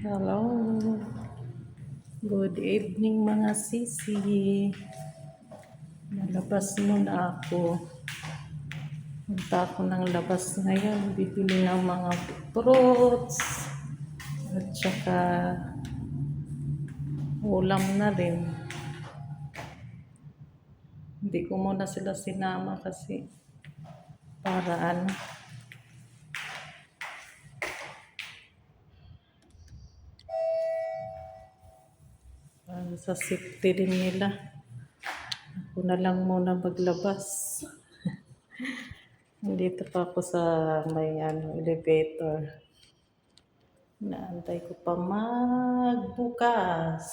Hello. Good evening mga sisi. Nalabas muna ako. Punta ako ng labas ngayon. Bibili ng mga fruits. At saka ulam na rin. Hindi ko muna sila sinama kasi para sa safety din nila. Ako na lang muna maglabas. Dito pa ako sa may elevator. Naantay ko pa magbukas.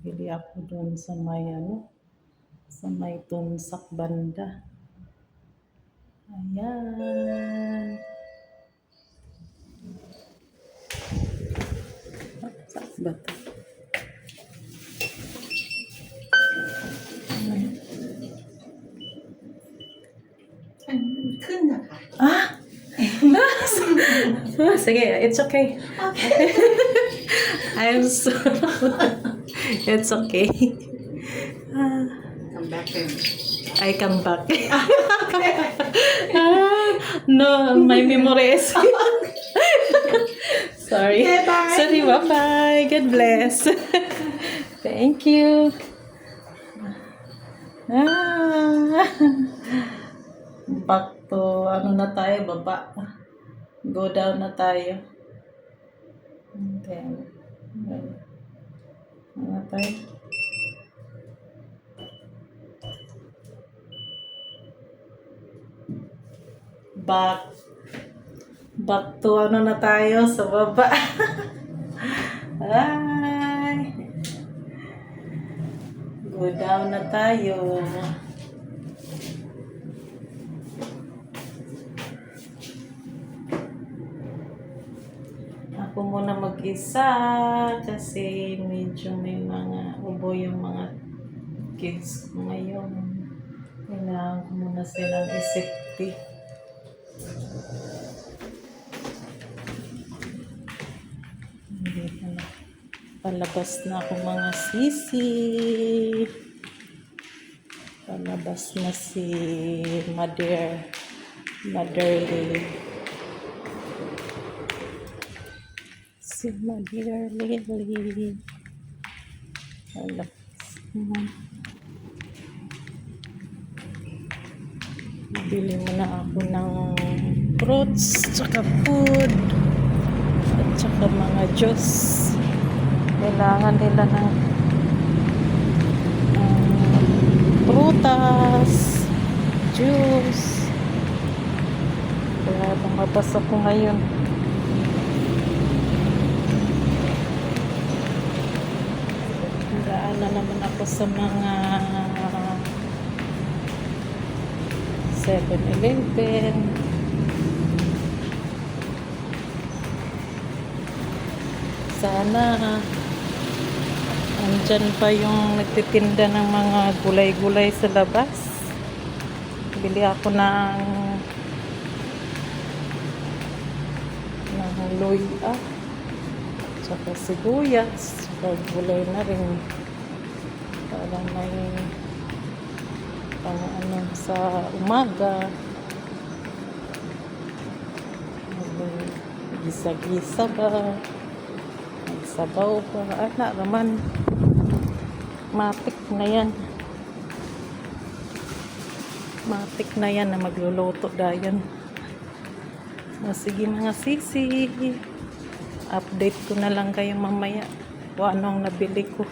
Bili ako doon sa may tunsak banda. Ayan. Saan ba ito? Sige, it's okay. I'm so it's okay. Come back in. I come back. No, my memory is sorry. Okay, bye. Sorry, bye-bye. God bless. Thank you. Back to na tayo, baba. Go down na tayo. And then, na tayo. Back to na tayo sa baba. Ay. Go down na tayo. Ako muna mag-isa kasi medyo may mga ubo yung mga kids ko ngayon. Kailangan ko muna silang isipti. Dito na. Palabas na ako mga sisi. Palabas na si Motherly. Si Motherly. Palabas na. Bili muna ako ng fruits, tsaka food, at tsaka mga juice. Kailangan nila ng prutas, juice. Kaya lumabas ako ngayon. Daan na naman ako sa mga 7-Eleven. Sana andyan pa yung nagtitinda ng mga gulay-gulay sa labas. Bili ako ng luya, tsaka sibuyas, tsaka gulay na rin para may sa umaga. Gisa-gisa ba, magsabaw ba, naman matik na yan na magluluto dayon. Sige mga sisi, update ko na lang kayo mamaya kung anong nabili ko.